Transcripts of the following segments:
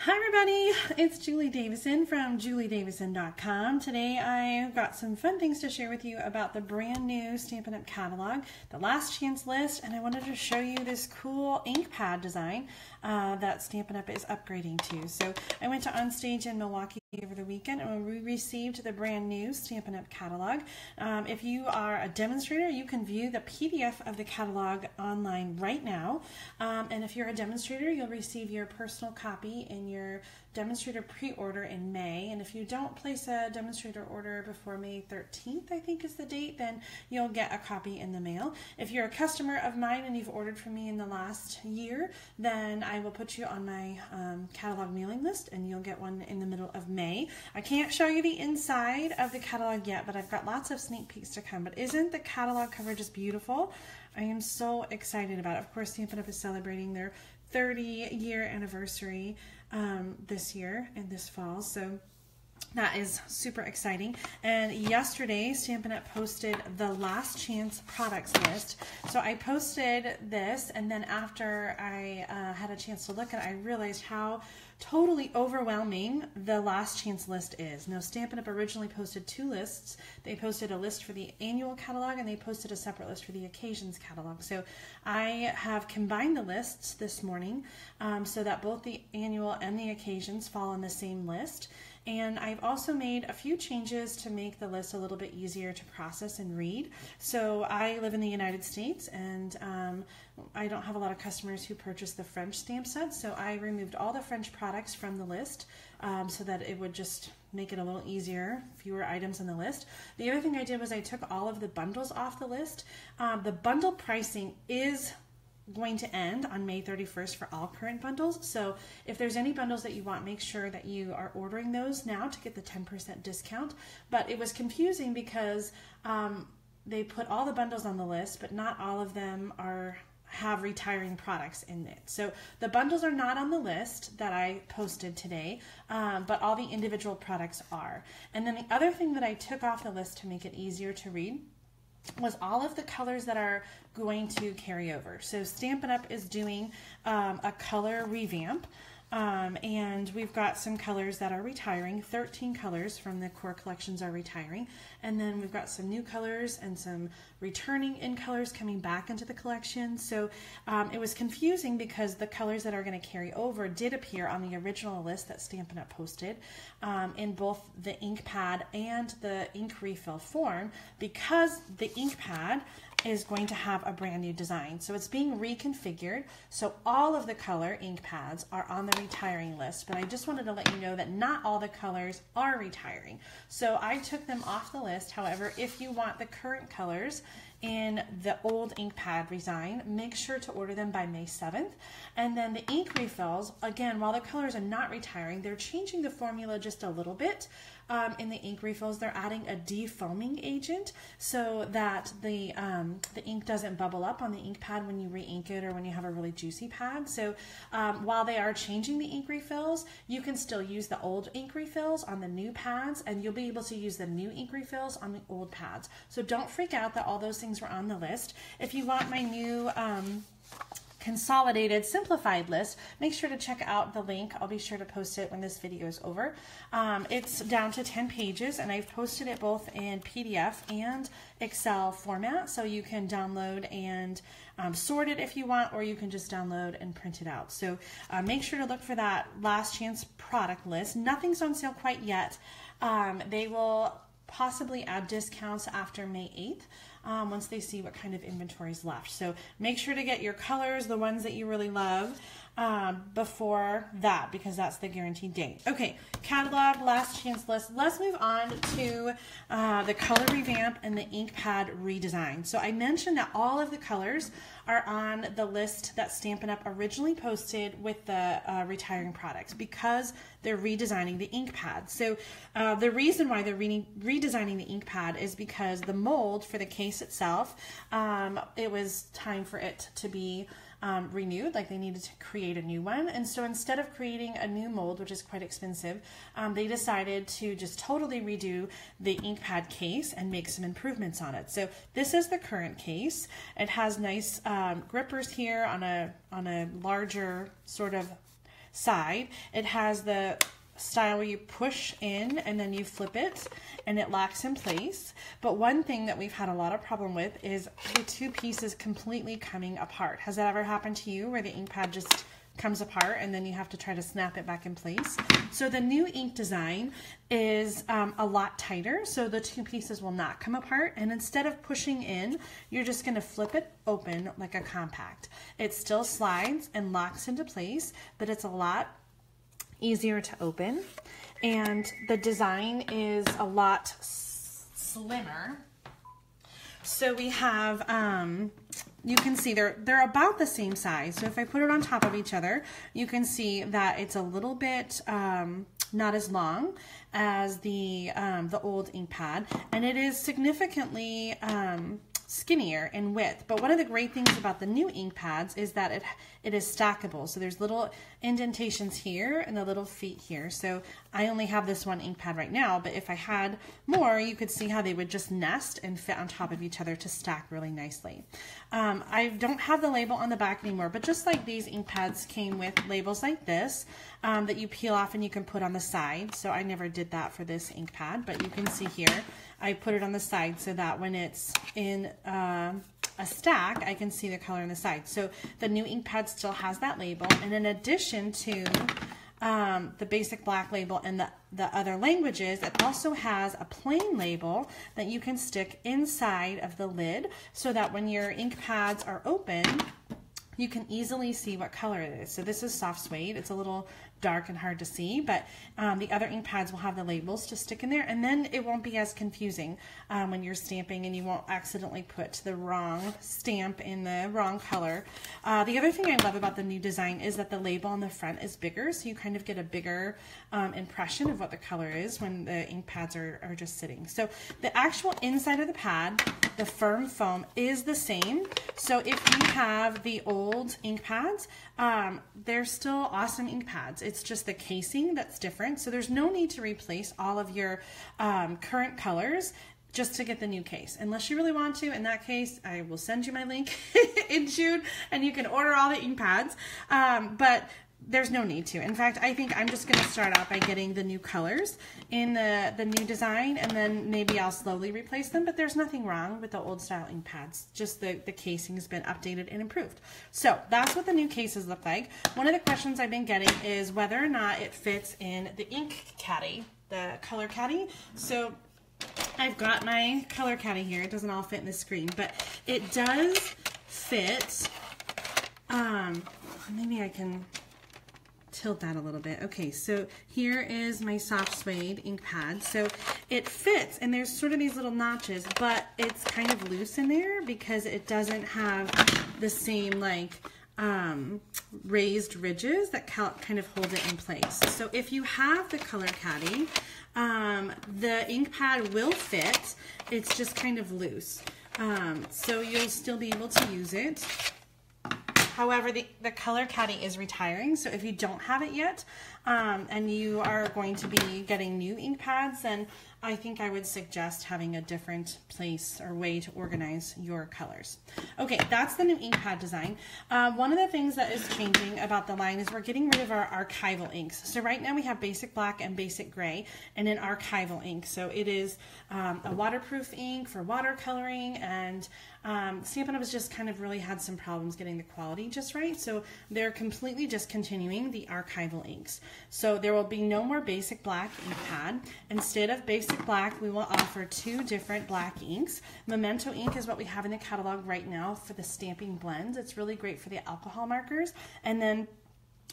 Hi everybody, it's Julie Davison from juliedavison.com. Today I've got some fun things to share with you about the brand new Stampin' Up! Catalog, the last chance list, and I wanted to show you this cool ink pad design that Stampin' Up! Is upgrading to. So I went to Onstage in Milwaukee over the weekend and we received the brand new Stampin' Up! Catalog. If you are a demonstrator, you can view the PDF of the catalog online right now. And if you're a demonstrator, you'll receive your personal copy in your demonstrator pre-order in May. And if you don't place a demonstrator order before May 13th, I think is the date, then you'll get a copy in the mail. If you're a customer of mine and you've ordered from me in the last year, then I will put you on my catalog mailing list and you'll get one in the middle of May. I can't show you the inside of the catalog yet, but I've got lots of sneak peeks to come. But isn't the catalog cover just beautiful? I am so excited about it. Of course, Stampin' Up! Is celebrating their 30-year anniversary this year and this fall, so that is super exciting. And yesterday Stampin' Up! Posted the last chance products list. So I posted this, and then after I had a chance to look at it, I realized how totally overwhelming the last chance list is. Now, Stampin' Up! Originally posted two lists. They posted a list for the annual catalog and they posted a separate list for the occasions catalog. So I have combined the lists this morning so that both the annual and the occasions fall on the same list. And I've also made a few changes to make the list a little bit easier to process and read. So I live in the United States, and I don't have a lot of customers who purchase the French stamp sets, so I removed all the French products from the list so that it would just make it a little easier, fewer items on the list. The other thing I did was I took all of the bundles off the list. The bundle pricing is going to end on May 31st for all current bundles. So if there's any bundles that you want, make sure that you are ordering those now to get the 10% discount. But it was confusing because they put all the bundles on the list, but not all of them have retiring products in it. So the bundles are not on the list that I posted today, but all the individual products are. And then the other thing that I took off the list to make it easier to read was all of the colors that are going to carry over. So Stampin' Up! Is doing a color revamp, and we've got some colors that are retiring. 13 colors from the core collections are retiring, and then we've got some new colors and some returning in colors coming back into the collection. So it was confusing because the colors that are going to carry over did appear on the original list that Stampin' Up! Posted in both the ink pad and the ink refill form, because the ink pad is going to have a brand new design. So it's being reconfigured. So all of the color ink pads are on the retiring list, but I just wanted to let you know that not all the colors are retiring. So I took them off the list. However, if you want the current colors in the old ink pad design, make sure to order them by May 7th. And then the ink refills, again, while the colors are not retiring, they're changing the formula just a little bit. In the ink refills, they're adding a defoaming agent so that the ink doesn't bubble up on the ink pad when you re-ink it or when you have a really juicy pad. So while they are changing the ink refills, you can still use the old ink refills on the new pads, and you'll be able to use the new ink refills on the old pads. So don't freak out that all those things were on the list. If you want my new Consolidated simplified list, make sure to check out the link. I'll be sure to post it when this video is over. It's down to 10 pages, and I've posted it both in PDF and Excel format, so you can download and sort it if you want, or you can just download and print it out. So make sure to look for that last chance product list. Nothing's on sale quite yet. They will possibly add discounts after May 8th. Once they see what kind of inventory is left. So make sure to get your colors, the ones that you really love, before that, because that's the guaranteed date. Okay, catalog, last chance list. Let's move on to the color revamp and the ink pad redesign. So I mentioned that all of the colors are on the list that Stampin' Up! Originally posted with the retiring products because they're redesigning the ink pad. So the reason why they're redesigning the ink pad is because the mold for the case itself, it was time for it to be renewed, like they needed to create a new one. And so instead of creating a new mold, which is quite expensive, they decided to just totally redo the ink pad case and make some improvements on it. So this is the current case. It has nice grippers here on a larger sort of side. It has the style where you push in and then you flip it and it locks in place. But one thing that we've had a lot of problem with is the two pieces completely coming apart. Has that ever happened to you where the ink pad just comes apart and then you have to try to snap it back in place? So the new ink design is a lot tighter, so the two pieces will not come apart, and instead of pushing in, you're just going to flip it open like a compact. It still slides and locks into place, but it's a lot easier to open, and the design is a lot slimmer. So we have, you can see they're about the same size. So if I put it on top of each other, you can see that it's a little bit not as long as the old ink pad, and it is significantly skinnier in width. But one of the great things about the new ink pads is that it is stackable. So there's little indentations here and the little feet here. So I only have this one ink pad right now, but if I had more, you could see how they would just nest and fit on top of each other to stack really nicely. I don't have the label on the back anymore, but just like these ink pads came with labels like this that you peel off and you can put on the side. So I never did that for this ink pad, but you can see here I put it on the side so that when it's in a stack, I can see the color on the side. So the new ink pad still has that label, and in addition to the basic black label and the other languages, it also has a plain label that you can stick inside of the lid so that when your ink pads are open, you can easily see what color it is. So this is soft suede. It's a little dark and hard to see, but the other ink pads will have the labels to stick in there, and then it won't be as confusing when you're stamping, and you won't accidentally put the wrong stamp in the wrong color. The other thing I love about the new design is that the label on the front is bigger, so you kind of get a bigger impression of what the color is when the ink pads are just sitting. So the actual inside of the pad, the firm foam, is the same. So if you have the old ink pads, they're still awesome ink pads. It's just the casing that's different. So there's no need to replace all of your current colors just to get the new case. Unless you really want to. In that case, I will send you my link in June and you can order all the ink pads. But there's no need to. In fact, I think I'm just going to start out by getting the new colors in the new design, and then maybe I'll slowly replace them, but there's nothing wrong with the old style ink pads. Just the casing has been updated and improved. So that's what the new cases look like. One of the questions I've been getting is whether or not it fits in the ink caddy, the color caddy. So I've got my color caddy here. It doesn't all fit in the screen, but it does fit. Maybe I can tilt that a little bit. Okay, so here is my soft suede ink pad. So it fits, and there's sort of these little notches, but it's kind of loose in there because it doesn't have the same like raised ridges that kind of hold it in place. So if you have the color caddy, the ink pad will fit. It's just kind of loose. So you'll still be able to use it. However, the color caddy is retiring, so if you don't have it yet and you are going to be getting new ink pads, then I think I would suggest having a different place or way to organize your colors. Okay, that's the new ink pad design. One of the things that is changing about the line is we're getting rid of our archival inks. So right now we have basic black and basic gray and an archival ink. So it is a waterproof ink for watercoloring, and Stampin' Up! Has just kind of really had some problems getting the quality just right. So they're completely discontinuing the archival inks. So there will be no more basic black ink pad. Instead of basic black, we will offer two different black inks. Memento ink is what we have in the catalog right now for the stamping blends. It's really great for the alcohol markers. And then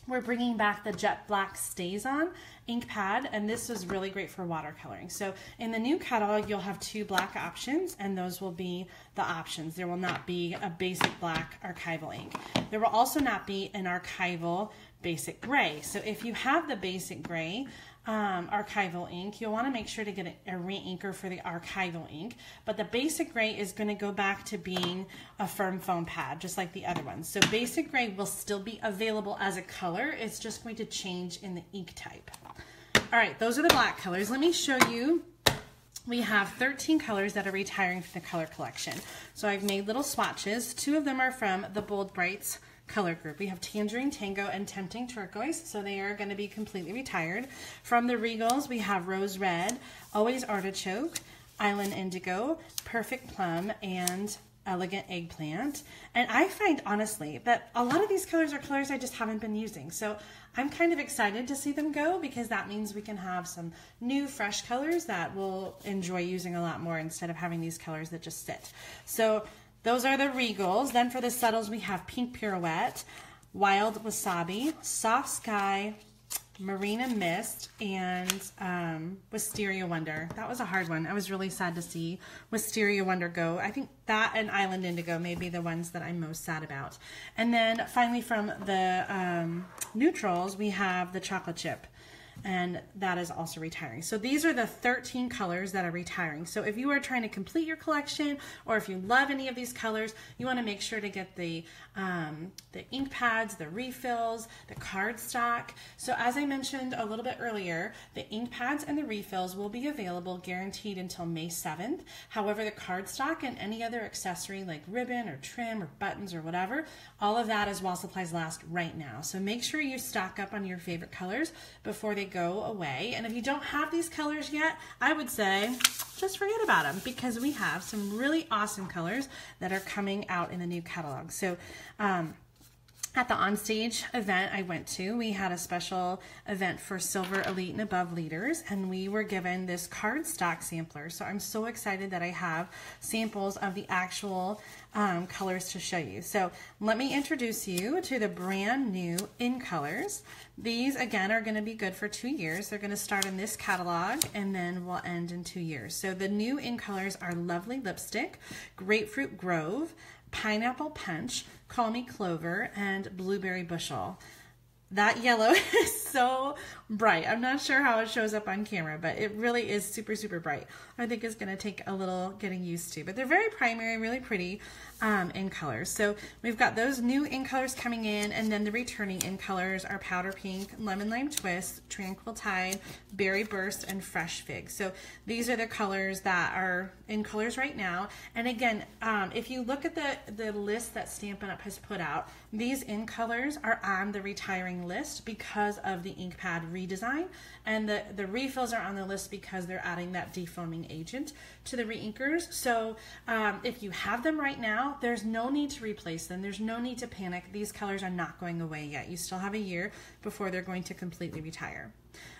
we're bringing back the Jet Black Stays On ink pad, and this is really great for watercoloring. So in the new catalog, you'll have two black options, and those will be the options. There will not be a basic black archival ink. There will also not be an archival basic gray. So if you have the basic gray archival ink, you'll want to make sure to get a re-inker for the archival ink, but the basic gray is going to go back to being a firm foam pad, just like the other ones. So basic gray will still be available as a color. It's just going to change in the ink type. All right, those are the black colors. Let me show you. We have 13 colors that are retiring from the color collection. So I've made little swatches. Two of them are from the Bold Brights color group. We have Tangerine Tango and Tempting Turquoise, so they are going to be completely retired. From the Regals, we have Rose Red, Always Artichoke, Island Indigo, Perfect Plum, and Elegant Eggplant. And I find, honestly, that a lot of these colors are colors I just haven't been using. So I'm kind of excited to see them go, because that means we can have some new, fresh colors that we'll enjoy using a lot more instead of having these colors that just sit. So those are the Regals. Then for the subtles, we have Pink Pirouette, Wild Wasabi, Soft Sky, Marina Mist, and Wisteria Wonder. That was a hard one. I was really sad to see Wisteria Wonder go. I think that and Island Indigo may be the ones that I'm most sad about. And then finally from the neutrals, we have the Chocolate Chip, and that is also retiring. So these are the 13 colors that are retiring. So if you are trying to complete your collection, or if you love any of these colors, you want to make sure to get the ink pads, the refills, the cardstock. So as I mentioned a little bit earlier, the ink pads and the refills will be available guaranteed until May 7th. However, the cardstock and any other accessory like ribbon or trim or buttons or whatever, all of that is while supplies last right now. So make sure you stock up on your favorite colors before they go away. And if you don't have these colors yet, I would say just forget about them, because we have some really awesome colors that are coming out in the new catalog. So at the Onstage event I went to, we had a special event for Silver Elite and Above leaders, and we were given this cardstock sampler. So I'm so excited that I have samples of the actual colors to show you. So let me introduce you to the brand new In Colors. These again are going to be good for 2 years. They're going to start in this catalog and then will end in 2 years. So the new In Colors are Lovely Lipstick, Grapefruit Grove, Pineapple Punch, Call Me Clover, and Blueberry Bushel. That yellow is so bright. I'm not sure how it shows up on camera, but it really is super, super bright. I think it's going to take a little getting used to, but they're very primary, really pretty In Colors. So we've got those new In Colors coming in, and then the returning In Colors are Powder Pink, Lemon Lime Twist, Tranquil Tide, Berry Burst, and Fresh Fig. So these are the colors that are In Colors right now. And again, if you look at the list that Stampin' Up! Has put out, these In Colors are on the retiring list because of the ink pad redesign, and the refills are on the list because they're adding that defoaming agent to the reinkers. So if you have them right now, there's no need to replace them. There's no need to panic. These colors are not going away yet. You still have a year before they're going to completely retire.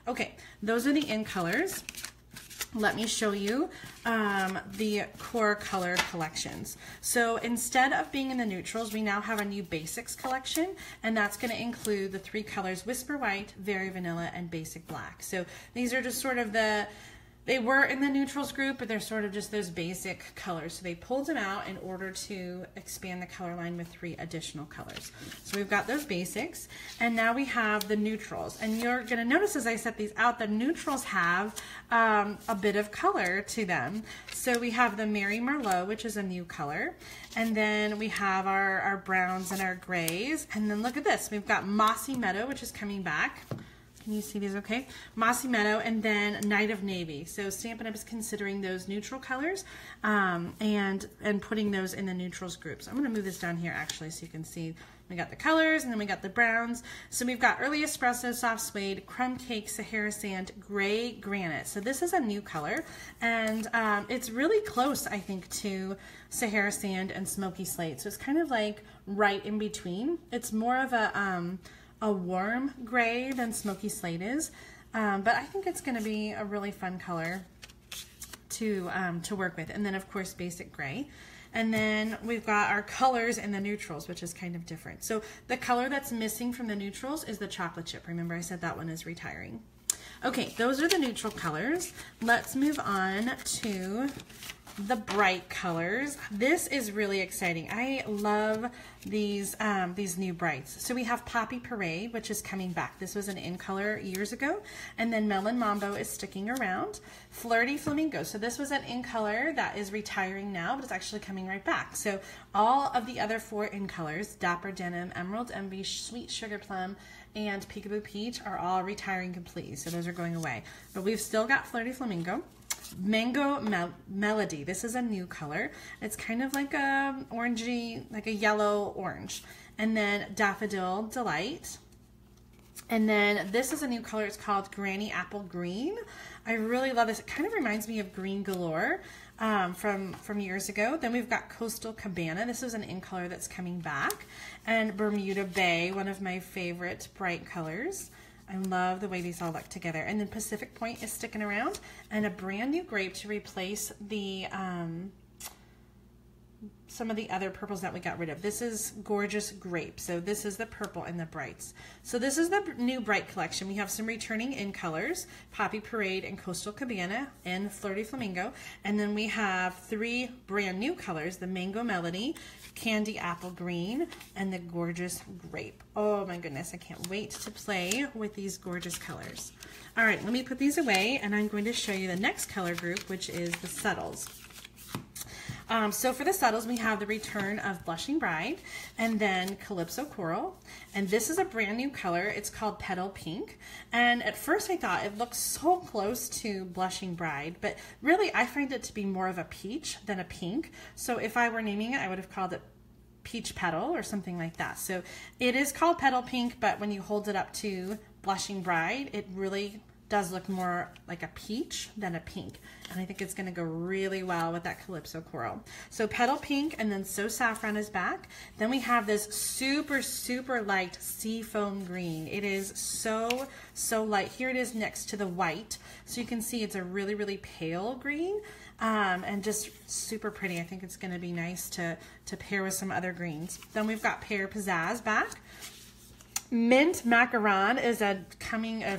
Okay, those are the In Colors. Let me show you the core color collections. So instead of being in the neutrals, we now have a new basics collection, and that's going to include the 3 colors Whisper White, Very Vanilla, and Basic Black. So these are just sort of they were in the neutrals group, but they're sort of just those basic colors. So they pulled them out in order to expand the color line with 3 additional colors. So we've got those basics, and now we have the neutrals. And you're going to notice as I set these out, the neutrals have a bit of color to them. So we have the Mary Merlot, which is a new color. And then we have our browns and our grays. And then look at this. We've got Mossy Meadow, which is coming back. Can you see these okay? Mossy Meadow, and then Night of Navy. So Stampin' Up! Is considering those neutral colors and putting those in the neutrals groups. I'm going to move this down here actually so you can see. We got the colors, and then we got the browns. So we've got Early Espresso, Soft Suede, Crumb Cake, Sahara Sand, Gray Granite. So this is a new color, and it's really close, I think, to Sahara Sand and Smoky Slate. So it's kind of like right in between. It's more of a warm gray than Smoky Slate is, but I think it's going to be a really fun color to work with. And then of course Basic Gray. And then we've got our colors in the neutrals, which is kind of different. So the color that's missing from the neutrals is the Chocolate Chip. Remember I said that one is retiring. Okay, those are the neutral colors. Let's move on to the bright colors. This is really exciting. I love these new brights. So we have Poppy Parade, which is coming back. This was an In Color years ago. And then Melon Mambo is sticking around. Flirty Flamingo. So this was an In Color that is retiring now, but it's actually coming right back. So all of the other 4 In Colors, Dapper Denim, Emerald Envy, Sweet Sugar Plum, and Peekaboo Peach are all retiring completely. So those are going away. But we've still got Flirty Flamingo. Mango Melody. This is a new color. It's kind of like a orangey, like a yellow orange. and then Daffodil Delight. And then this is a new color. It's called Granny Apple Green. I really love this. It kind of reminds me of Green Galore from years ago. Then we've got Coastal Cabana. This is an in color that's coming back. And Bermuda Bay, one of my favorite bright colors. I love the way these all look together. And then Pacific Point is sticking around. And a brand new grape to replace the some of the other purples that we got rid of. This is Gorgeous Grape. So this is the purple and the brights. So this is the new bright collection. We have some returning in colors, Poppy Parade and Coastal Cabana and Flirty Flamingo. And then we have 3 brand new colors, the Mango Melody, Candy Apple Green, and the Gorgeous Grape. Oh my goodness, I can't wait to play with these gorgeous colors. All right, let me put these away and I'm going to show you the next color group, which is the Subtles. So for the Subtles, we have the return of Blushing Bride and then Calypso Coral. And this is a brand new color. It's called Petal Pink. And at first I thought it looked so close to Blushing Bride, but really I find it to be more of a peach than a pink. So if I were naming it, I would have called it Peach Petal or something like that. So it is called Petal Pink, but when you hold it up to Blushing Bride, it really does look more like a peach than a pink. And I think it's gonna go really well with that Calypso Coral. So Petal Pink and then So Saffron is back. Then we have this super, super light Seafoam Green. It is so, so light. Here it is next to the white. So you can see it's a really, really pale green and just super pretty. I think it's gonna be nice to pair with some other greens. Then we've got Pear Pizzazz back. Mint Macaron is a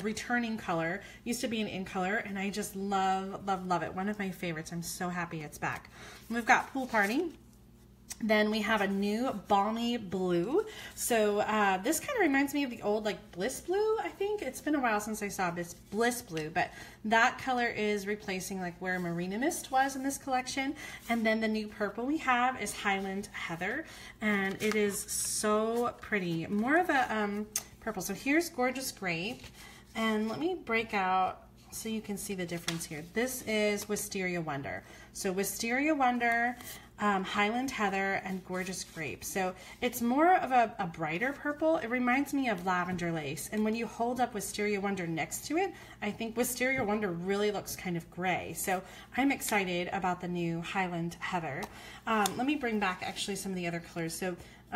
returning color. Used to be an in color, and I just love, love, love it. One of my favorites. I'm so happy it's back. And we've got Pool Party. Then we have a new Balmy Blue. So this kind of reminds me of the old like Bliss Blue, I think. It's been a while since I saw this Bliss Blue, but that color is replacing like where Marina Mist was in this collection. And then the new purple we have is Highland Heather, and it is so pretty. More of a purple. So here's Gorgeous Grape, and let me break out so you can see the difference here. This is Wisteria Wonder. So Wisteria Wonder, Highland Heather, and Gorgeous Grape. So it's more of a brighter purple. It reminds me of Lavender Lace. And when you hold up Wisteria Wonder next to it, I think Wisteria Wonder really looks kind of gray. So I'm excited about the new Highland Heather. Let me bring back actually some of the other colors. So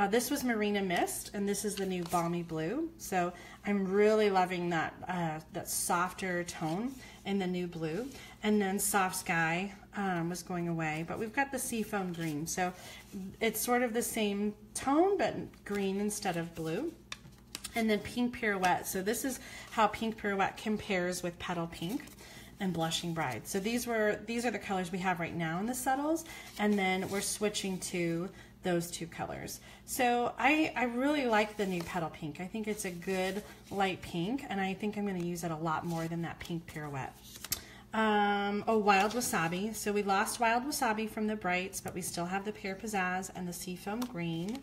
this was Marina Mist, and this is the new Balmy Blue. So I'm really loving that softer tone in the new blue. And then Soft Sky was going away, but we've got the Seafoam Green. So it's sort of the same tone, but green instead of blue. And then Pink Pirouette. So this is how Pink Pirouette compares with Petal Pink and Blushing Bride. So these are the colors we have right now in the Subtles, and then we're switching to those 2 colors. So I really like the new Petal Pink. I think it's a good light pink, and I think I'm going to use it a lot more than that Pink Pirouette. Oh, Wild Wasabi. So we lost Wild Wasabi from the brights, but we still have the Pear Pizzazz and the Seafoam Green.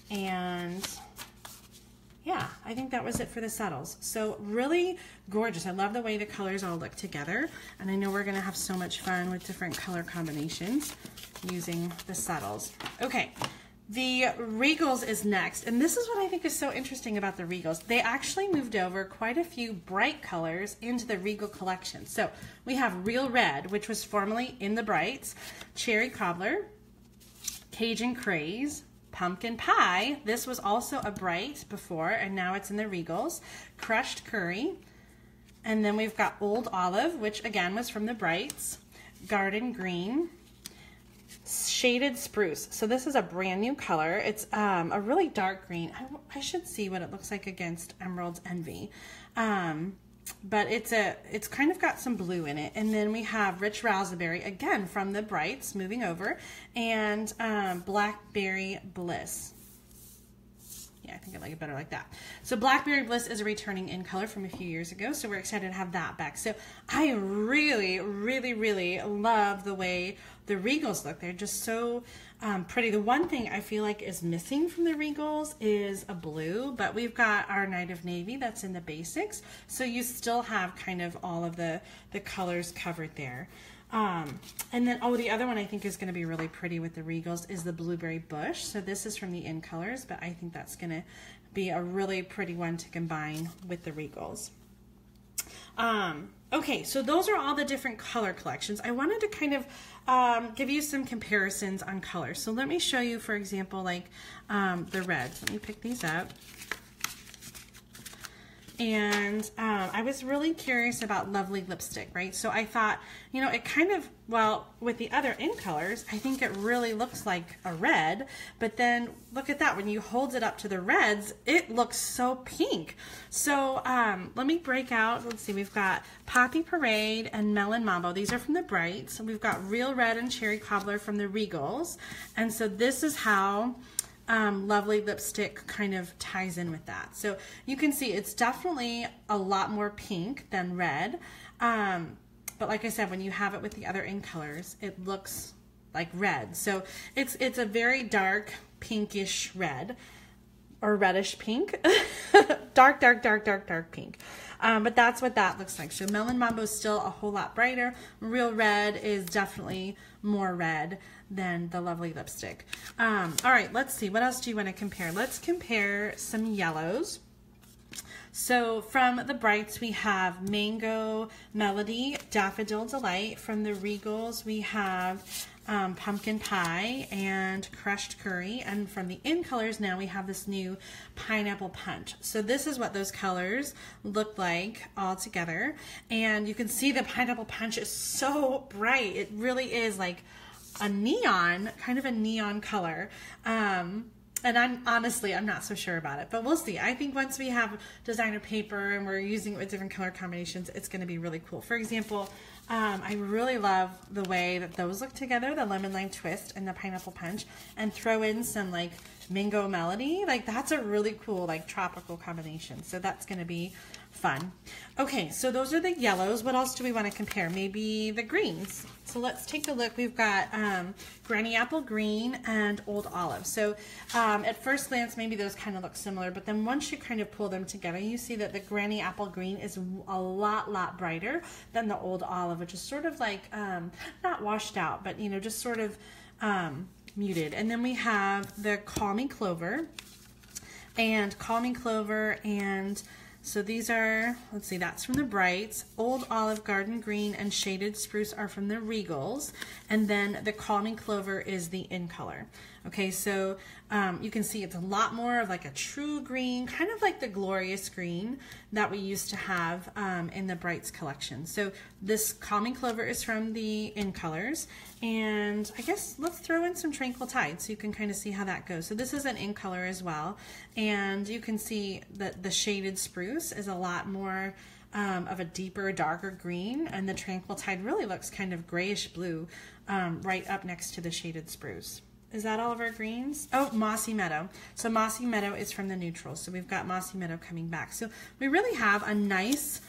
And yeah, I think that was it for the Subtles. So really gorgeous. I love the way the colors all look together. And I know we're going to have so much fun with different color combinations using the Subtles. Okay, the Regals is next. And this is what I think is so interesting about the Regals. They actually moved over quite a few bright colors into the Regal collection. So we have Real Red, which was formerly in the brights, Cherry Cobbler, Cajun Craze, Pumpkin Pie. This was also a bright before, and now it's in the Regals. Crushed Curry. And then we've got Old Olive, which again was from the brights. Garden Green. Shaded Spruce. So this is a brand new color. It's a really dark green. I should see what it looks like against Emerald Envy. But it's kind of got some blue in it. And then we have Rich Raspberry, again from the brights, moving over, and Blackberry Bliss. Yeah, I think I like it better like that. So Blackberry Bliss is a returning in color from a few years ago, so we're excited to have that back. So I really, really, really love the way the Regals look. They're just so pretty. The one thing I feel like is missing from the Regals is a blue, but we've got our Night of Navy that's in the basics, so you still have kind of all of the colors covered there. And then, oh, the other one I think is going to be really pretty with the Regals is the Blueberry Bush. So this is from the In Colors, but I think that's going to be a really pretty one to combine with the Regals. Okay, so those are all the different color collections. I wanted to kind of give you some comparisons on colors. So let me show you, for example, like the reds. Let me pick these up. And I was really curious about Lovely Lipstick, right? So I thought, you know, it kind of, well, with the other In Colors, I think it really looks like a red, but then look at that. When you hold it up to the reds, it looks so pink. So let me break out. Let's see, we've got Poppy Parade and Melon Mambo. These are from the Brights. We've got Real Red and Cherry Cobbler from the Regals. And so this is how Lovely Lipstick kind of ties in with that. So you can see it's definitely a lot more pink than red. But like I said, when you have it with the other In Colors, it looks like red. So it's a very dark pinkish red, or reddish pink. dark pink. But that's what that looks like. So Melon Mambo is still a whole lot brighter. Real Red is definitely more red than the Lovely Lipstick. All right, let's see. What else do you want to compare? Let's compare some yellows. So from the Brights, we have Mango Melody, Daffodil Delight. From the Regals, we have Pumpkin Pie and Crushed Curry. And from the In Colors, now we have this new Pineapple Punch. So this is what those colors look like all together. And you can see the Pineapple Punch is so bright. It really is like a neon, kind of a neon color. And I'm not so sure about it, but we'll see. I think once we have designer paper and we're using it with different color combinations, it's going to be really cool. For example, I really love the way that those look together, the Lemon Lime Twist and the Pineapple Punch, and throw in some like Mango Melody. Like that's a really cool like tropical combination. So that's going to be fun. Okay, so those are the yellows. What else do we want to compare? Maybe the greens. So let's take a look. We've got Granny Apple Green and Old Olive. So at first glance, maybe those kind of look similar, but then once you kind of pull them together, you see that the Granny Apple Green is a lot brighter than the Old Olive, which is sort of like, not washed out, but you know, just sort of muted. And then we have the Call Me Clover and so these are, let's see, that's from the Brights. Old Olive, Garden Green, and Shaded Spruce are from the Regals. And then the Call Me Clover is the In Color. Okay, so you can see it's a lot more of like a true green, kind of like the Glorious Green that we used to have in the Brights collection. So this Call Me Clover is from the In Colors. And I guess let's throw in some Tranquil Tide so you can kind of see how that goes. So this is an In Color as well. And you can see that the Shaded Spruce is a lot more of a deeper, darker green. And the Tranquil Tide really looks kind of grayish blue right up next to the Shaded Spruce. Is that all of our greens? Oh, Mossy Meadow. So Mossy Meadow is from the neutrals. So we've got Mossy Meadow coming back. So we really have a nice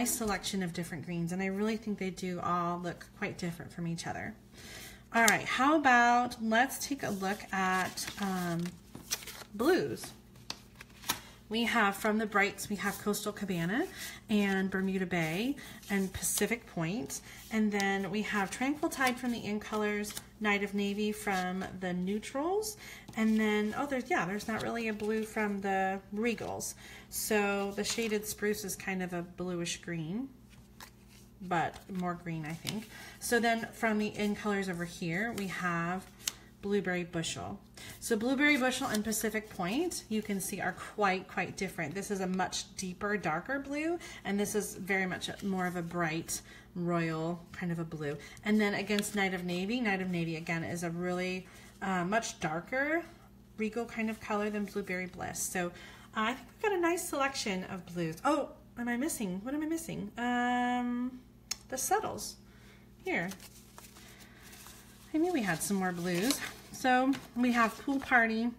selection of different greens, and I really think they do all look quite different from each other. All right, how about let's take a look at blues. We have from the Brights, we have Coastal Cabana and Bermuda Bay and Pacific Point. And then we have Tranquil Tide from the In Colors, Night of Navy from the neutrals. And then, oh, there's not really a blue from the Regals. So the Shaded Spruce is kind of a bluish green, but more green, I think. So then from the In Colors over here, we have Blueberry Bushel. So Blueberry Bushel and Pacific Point, you can see, are quite different. This is a much deeper, darker blue, and this is very much more of a bright, royal kind of a blue. And then against Night of Navy again is a really much darker Regal kind of color than Blueberry Bliss. So I think we've got a nice selection of blues. Oh, am I missing? What am I missing? The Settles. Here. I knew we had some more blues. So we have Pool Party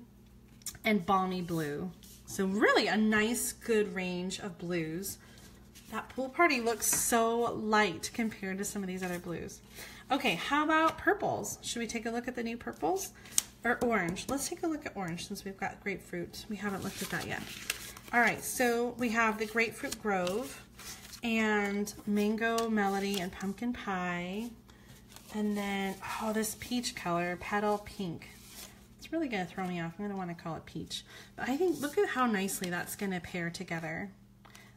and Balmy Blue. So really a nice, good range of blues. That Pool Party looks so light compared to some of these other blues. Okay, how about purples? Should we take a look at the new purples? Or orange? Let's take a look at orange since we've got grapefruit. We haven't looked at that yet. All right, so we have the Grapefruit Grove and Mango Melody and Pumpkin Pie. And then, oh, this peach color, Petal Pink. It's really going to throw me off. I'm going to want to call it peach. But I think, look at how nicely that's going to pair together.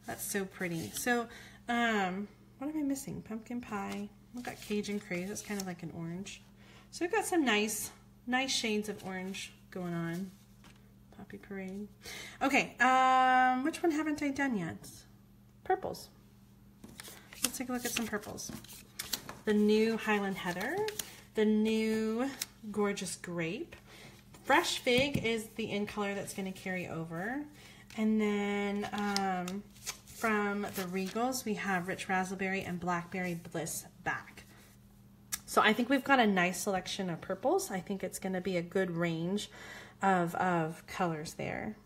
That's so pretty. So, what am I missing? Pumpkin Pie. We've got Cajun Craze. It's kind of like an orange. So we've got some nice shades of orange going on. Poppy Parade. Okay, which one haven't I done yet? Purples. Let's take a look at some purples. The new Highland Heather. The new Gorgeous Grape. Fresh Fig is the in color that's going to carry over. And then from the Regals, we have Rich Raspberry and Blackberry Bliss Back. So I think we've got a nice selection of purples. I think it's going to be a good range of colors there.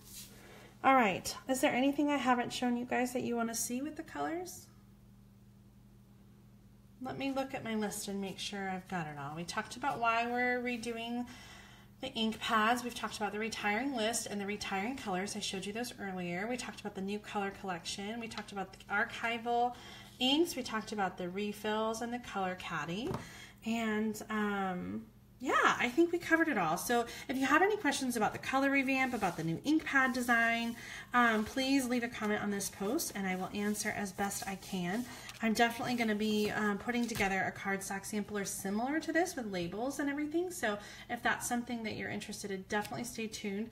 All right, is there anything I haven't shown you guys that you want to see with the colors? Let me look at my list and make sure I've got it all. We talked about why we're redoing the ink pads. We've talked about the retiring list and the retiring colors. I showed you those earlier. We talked about the new color collection. We talked about the archival inks. We talked about the refills and the color caddy. And yeah, I think we covered it all. So if you have any questions about the color revamp, about the new ink pad design, please leave a comment on this post and I will answer as best I can. I'm definitely going to be putting together a cardstock sampler similar to this with labels and everything. So if that's something that you're interested in, definitely stay tuned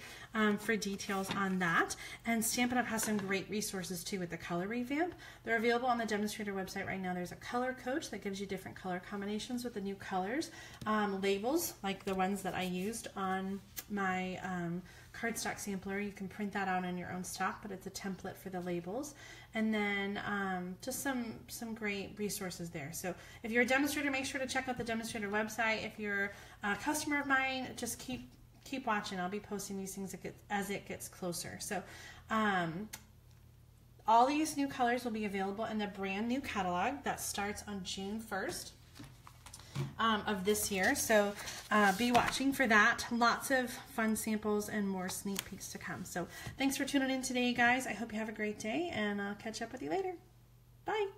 for details on that. And Stampin' Up! Has some great resources too with the color revamp. They're available on the Demonstrator website right now. There's a color coach that gives you different color combinations with the new colors. Labels, like the ones that I used on my cardstock sampler. You can print that out in your own stock, but it's a template for the labels. And then just some great resources there. So if you're a demonstrator, make sure to check out the Demonstrator website. If you're a customer of mine, just keep watching. I'll be posting these things as it gets closer. So all these new colors will be available in the brand new catalog that starts on June 1st. Of this year, so be watching for that. Lots of fun samples and more sneak peeks to come. So thanks for tuning in today, guys. I hope you have a great day, and I'll catch up with you later. Bye.